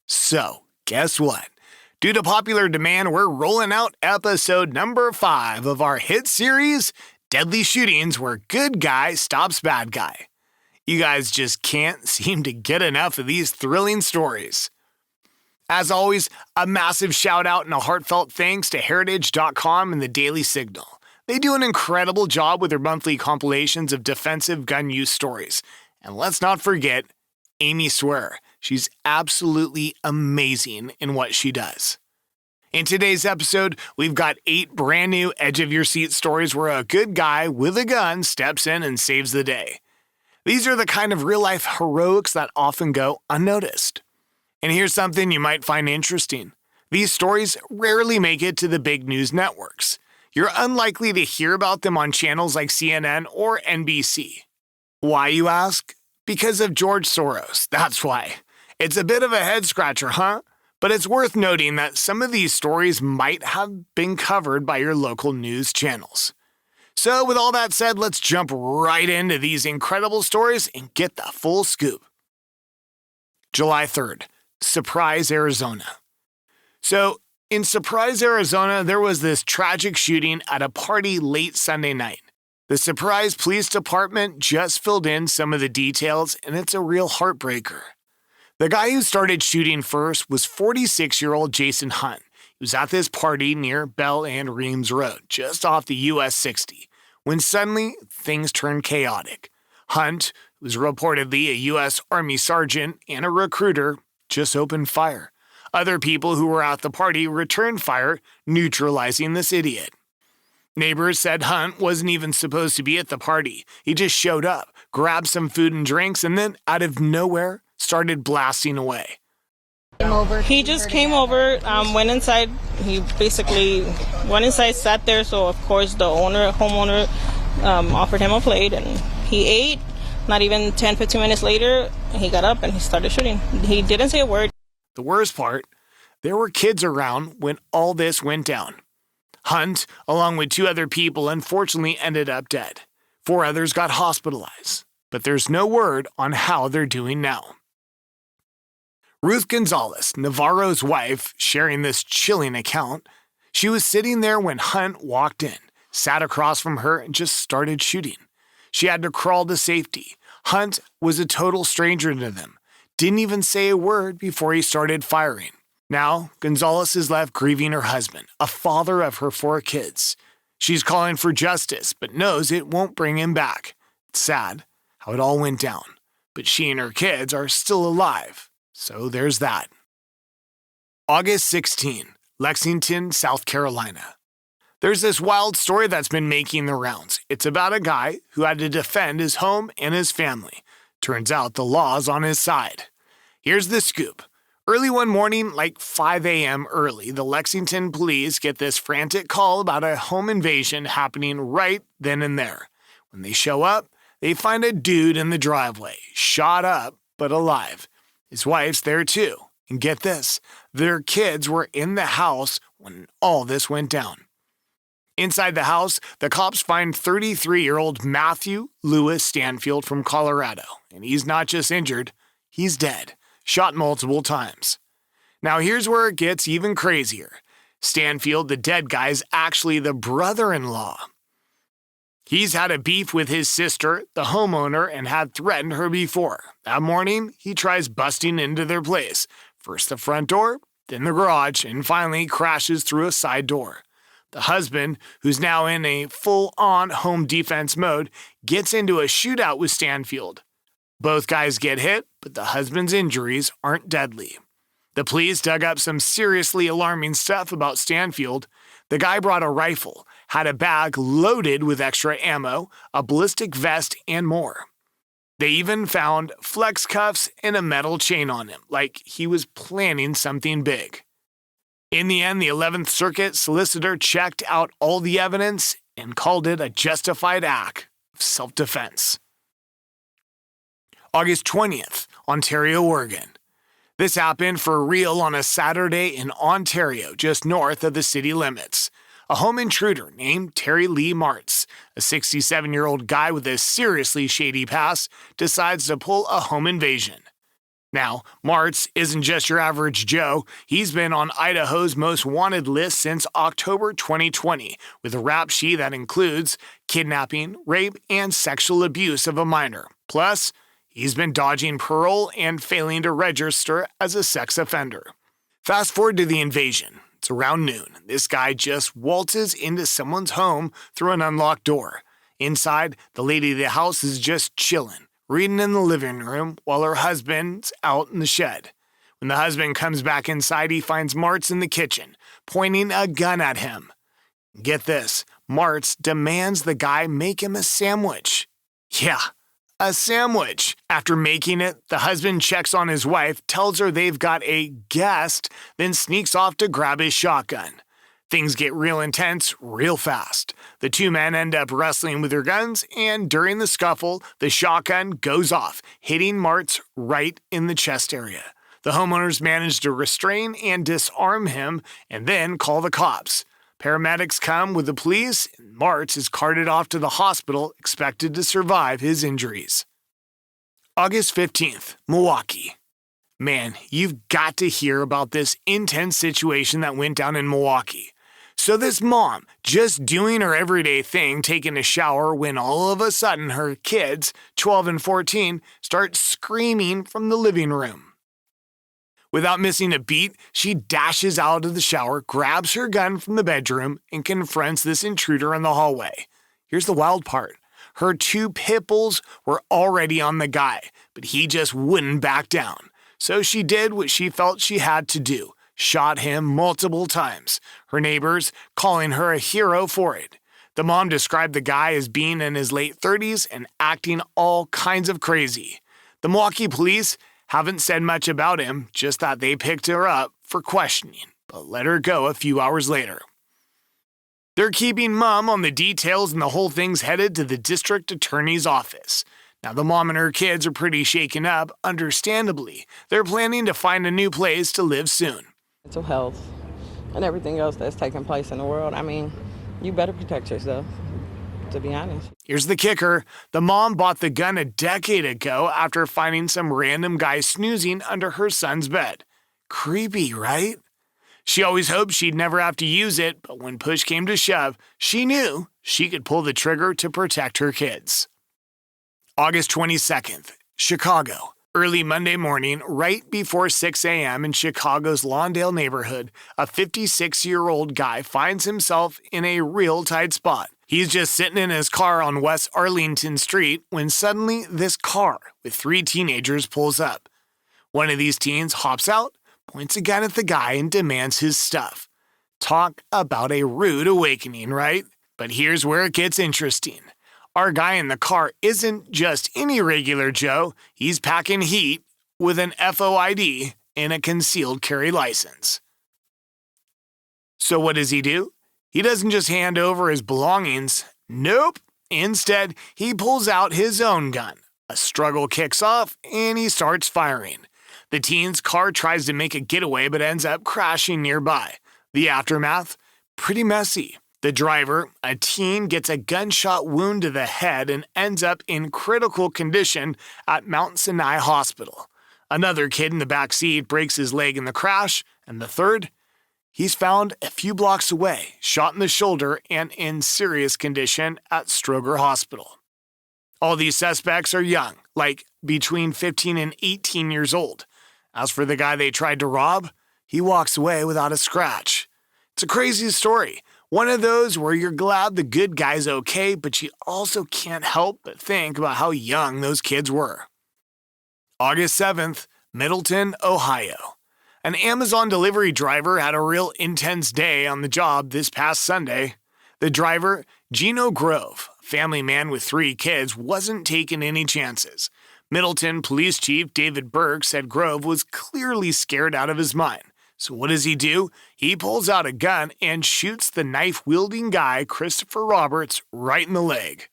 So, guess what? Due to popular demand, we're rolling out episode number 5 of our hit series, Deadly Shootings, where good guy stops bad guy. You guys just can't seem to get enough of these thrilling stories. As always, a massive shout out and a heartfelt thanks to Heritage.com and the Daily Signal. They do an incredible job with their monthly compilations of defensive gun use stories. And let's not forget Amy Swear. She's absolutely amazing in what she does. In today's episode, we've got 8 brand new edge-of-your-seat stories where a good guy with a gun steps in and saves the day. These are the kind of real-life heroics that often go unnoticed. And here's something you might find interesting. These stories rarely make it to the big news networks. You're unlikely to hear about them on channels like CNN or NBC. Why, you ask? Because of George Soros, that's why. It's a bit of a head-scratcher, huh? But it's worth noting that some of these stories might have been covered by your local news channels. So with all that said, let's jump right into these incredible stories and get the full scoop. July 3rd, Surprise, Arizona. So, in Surprise, Arizona, there was this tragic shooting at a party late Sunday night. The Surprise Police Department just filled in some of the details, and it's a real heartbreaker. The guy who started shooting first was 46-year-old Jason Hunt. He was at this party near Bell and Reams Road, just off the US 60, when suddenly things turned chaotic. Hunt, who was reportedly a U.S. Army sergeant and a recruiter, just opened fire. Other people who were at the party returned fire, neutralizing this idiot. Neighbors said Hunt wasn't even supposed to be at the party. He just showed up, grabbed some food and drinks, and then, out of nowhere, started blasting away. He just came over, went inside. He basically went inside, sat there. So, of course, the homeowner offered him a plate, and he ate. Not even 10, 15 minutes later, he got up and he started shooting. He didn't say a word. The worst part, there were kids around when all this went down. Hunt, along with 2 other people, unfortunately ended up dead. 4 others got hospitalized, but there's no word on how they're doing now. Ruth Gonzalez, Navarro's wife, sharing this chilling account, she was sitting there when Hunt walked in, sat across from her, and just started shooting. She had to crawl to safety. Hunt was a total stranger to them. Didn't even say a word before he started firing. Now, Gonzalez is left grieving her husband, a father of her 4 kids. She's calling for justice, but knows it won't bring him back. It's sad how it all went down, but she and her kids are still alive. So there's that. August 16, Lexington, South Carolina. There's this wild story that's been making the rounds. It's about a guy who had to defend his home and his family. Turns out the law's on his side. Here's the scoop. Early one morning, like 5 a.m. early, the Lexington police get this frantic call about a home invasion happening right then and there. When they show up, they find a dude in the driveway, shot up but alive. His wife's there too. And get this, their kids were in the house when all this went down. Inside the house, the cops find 33-year-old Matthew Lewis Stanfield from Colorado. And he's not just injured, he's dead, shot multiple times. Now here's where it gets even crazier. Stanfield, the dead guy, is actually the brother-in-law. He's had a beef with his sister, the homeowner, and had threatened her before. That morning, he tries busting into their place. First the front door, then the garage, and finally crashes through a side door. The husband, who's now in a full-on home defense mode, gets into a shootout with Stanfield. Both guys get hit, but the husband's injuries aren't deadly. The police dug up some seriously alarming stuff about Stanfield. The guy brought a rifle, had a bag loaded with extra ammo, a ballistic vest, and more. They even found flex cuffs and a metal chain on him, like he was planning something big. In the end, the 11th Circuit solicitor checked out all the evidence and called it a justified act of self-defense. August 20th, Ontario, Oregon. This happened for real on a Saturday in Ontario, just north of the city limits. A home intruder named Terry Lee Martz, a 67-year-old guy with a seriously shady past, decides to pull a home invasion. Now, Martz isn't just your average Joe. He's been on Idaho's most wanted list since October 2020, with a rap sheet that includes kidnapping, rape, and sexual abuse of a minor. Plus, he's been dodging parole and failing to register as a sex offender. Fast forward to the invasion. It's around noon. This guy just waltzes into someone's home through an unlocked door. Inside, the lady of the house is just chilling, reading in the living room while her husband's out in the shed. When the husband comes back inside, he finds Martz in the kitchen, pointing a gun at him. Get this, Martz demands the guy make him a sandwich. Yeah, a sandwich. After making it, the husband checks on his wife, tells her they've got a guest, then sneaks off to grab his shotgun. Things get real intense real fast. The two men end up wrestling with their guns, and during the scuffle, the shotgun goes off, hitting Martz right in the chest area. The homeowners manage to restrain and disarm him, and then call the cops. Paramedics come with the police, and Martz is carted off to the hospital, expected to survive his injuries. August 15th, Milwaukee. Man, you've got to hear about this intense situation that went down in Milwaukee. So this mom, just doing her everyday thing, taking a shower, when all of a sudden her kids, 12 and 14, start screaming from the living room. Without missing a beat, she dashes out of the shower, grabs her gun from the bedroom, and confronts this intruder in the hallway. Here's the wild part. Her two pit bulls were already on the guy, but he just wouldn't back down. So she did what she felt she had to do. Shot him multiple times, her neighbors calling her a hero for it. The mom described the guy as being in his late 30s and acting all kinds of crazy. The Milwaukee police haven't said much about him, just that they picked her up for questioning, but let her go a few hours later. They're keeping mum on the details, and the whole thing's headed to the district attorney's office. Now, the mom and her kids are pretty shaken up, understandably. They're planning to find a new place to live soon. Mental health and everything else that's taking place in the world. I mean, you better protect yourself, to be honest. Here's the kicker. The mom bought the gun a decade ago after finding some random guy snoozing under her son's bed. Creepy, right? She always hoped she'd never have to use it, but when push came to shove, she knew she could pull the trigger to protect her kids. August 22nd, Chicago. Early Monday morning, right before 6 a.m. in Chicago's Lawndale neighborhood, a 56-year-old guy finds himself in a real tight spot. He's just sitting in his car on West Arlington Street when suddenly this car with 3 teenagers pulls up. One of these teens hops out, points a gun at the guy, and demands his stuff. Talk about a rude awakening, right? But here's where it gets interesting. Our guy in the car isn't just any regular Joe. He's packing heat with an FOID and a concealed carry license. So what does he do? He doesn't just hand over his belongings. Nope. Instead, he pulls out his own gun. A struggle kicks off, and he starts firing. The teen's car tries to make a getaway but ends up crashing nearby. The aftermath? Pretty messy. The driver, a teen, gets a gunshot wound to the head and ends up in critical condition at Mount Sinai Hospital. Another kid in the back seat breaks his leg in the crash, and the third, he's found a few blocks away, shot in the shoulder and in serious condition at Stroger Hospital. All these suspects are young, like between 15 and 18 years old. As for the guy they tried to rob, he walks away without a scratch. It's a crazy story. One of those where you're glad the good guy's okay, but you also can't help but think about how young those kids were. August 7th, Middleton, Ohio. An Amazon delivery driver had a real intense day on the job this past Sunday. The driver, Gino Grove, a family man with 3 kids, wasn't taking any chances. Middleton Police Chief David Burke said Grove was clearly scared out of his mind. So what does he do? He pulls out a gun and shoots the knife-wielding guy, Christopher Roberts, right in the leg.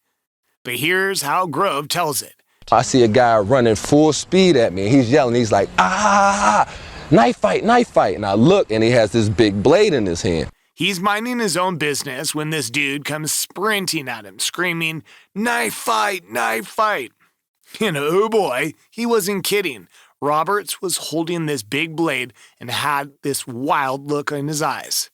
But here's how Grove tells it. I see a guy running full speed at me. He's yelling. He's like, knife fight, knife fight. And I look, and he has this big blade in his hand. He's minding his own business when this dude comes sprinting at him, screaming, knife fight, knife fight. And oh boy, he wasn't kidding. Roberts was holding this big blade and had this wild look in his eyes.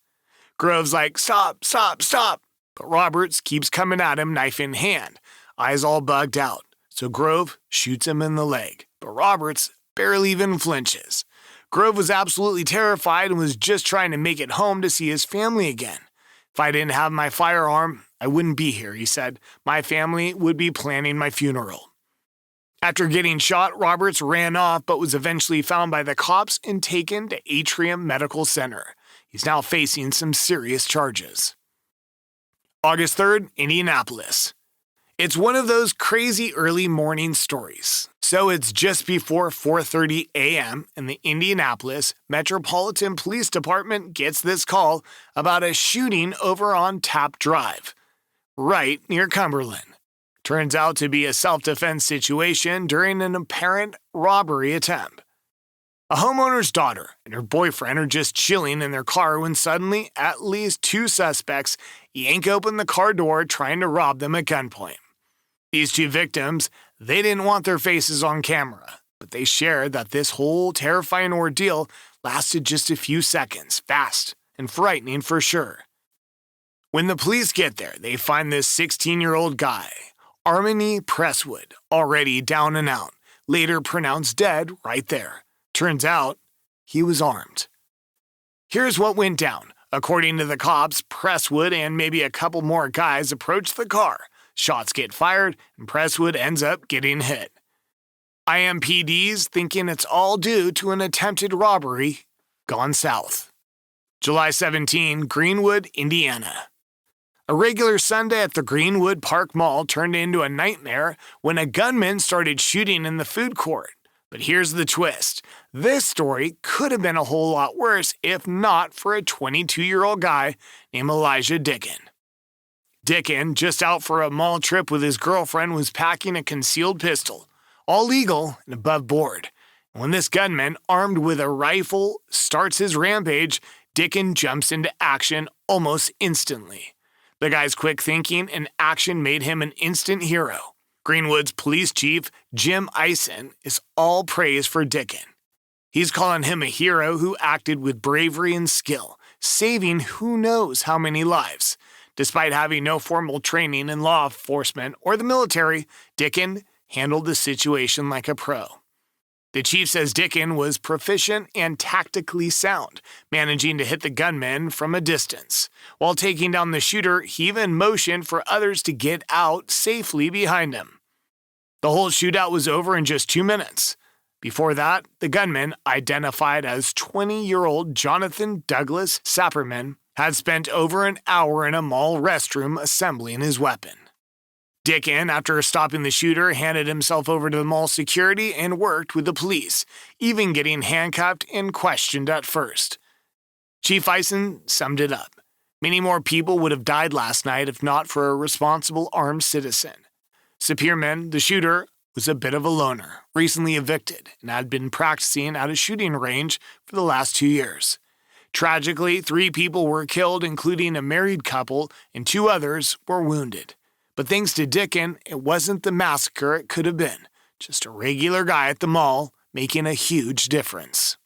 Grove's like, "Stop, stop, stop!" But Roberts keeps coming at him, knife in hand, eyes all bugged out. So Grove shoots him in the leg, but Roberts barely even flinches. Grove was absolutely terrified and was just trying to make it home to see his family again. "If I didn't have my firearm, I wouldn't be here," he said. "My family would be planning my funeral." After getting shot, Roberts ran off but was eventually found by the cops and taken to Atrium Medical Center. He's now facing some serious charges. August 3rd, Indianapolis. It's one of those crazy early morning stories. So it's just before 4:30 a.m. and the Indianapolis Metropolitan Police Department gets this call about a shooting over on Tapp Drive, right near Cumberland. Turns out to be a self-defense situation during an apparent robbery attempt. A homeowner's daughter and her boyfriend are just chilling in their car when suddenly at least two suspects yank open the car door trying to rob them at gunpoint. These two victims, they didn't want their faces on camera, but they shared that this whole terrifying ordeal lasted just a few seconds, fast and frightening for sure. When the police get there, they find this 16-year-old guy, Armani Presswood, already down and out, later pronounced dead right there. Turns out, he was armed. Here's what went down. According to the cops, Presswood and maybe a couple more guys approach the car. Shots get fired, and Presswood ends up getting hit. IMPD's thinking it's all due to an attempted robbery gone south. July 17, Greenwood, Indiana. A regular Sunday at the Greenwood Park Mall turned into a nightmare when a gunman started shooting in the food court. But here's the twist. This story could have been a whole lot worse if not for a 22-year-old guy named Elijah Dickin. Dickin, just out for a mall trip with his girlfriend, was packing a concealed pistol, all legal and above board. And when this gunman, armed with a rifle, starts his rampage, Dickin jumps into action almost instantly. The guy's quick thinking and action made him an instant hero. Greenwood's police chief, Jim Eisen, is all praise for Dickin. He's calling him a hero who acted with bravery and skill, saving who knows how many lives. Despite having no formal training in law enforcement or the military, Dickin handled the situation like a pro. The chief says Dickin was proficient and tactically sound, managing to hit the gunman from a distance. While taking down the shooter, he even motioned for others to get out safely behind him. The whole shootout was over in just 2 minutes. Before that, the gunman, identified as 20-year-old Jonathan Douglas Sapperman, had spent over an hour in a mall restroom assembling his weapon. Dickin, after stopping the shooter, handed himself over to the mall security and worked with the police, even getting handcuffed and questioned at first. Chief Eisen summed it up. Many more people would have died last night if not for a responsible armed citizen. Sapperman, the shooter, was a bit of a loner, recently evicted, and had been practicing at a shooting range for the last 2 years. Tragically, 3 people were killed, including a married couple, and 2 others were wounded. But thanks to Dickin, it wasn't the massacre it could have been. Just a regular guy at the mall making a huge difference.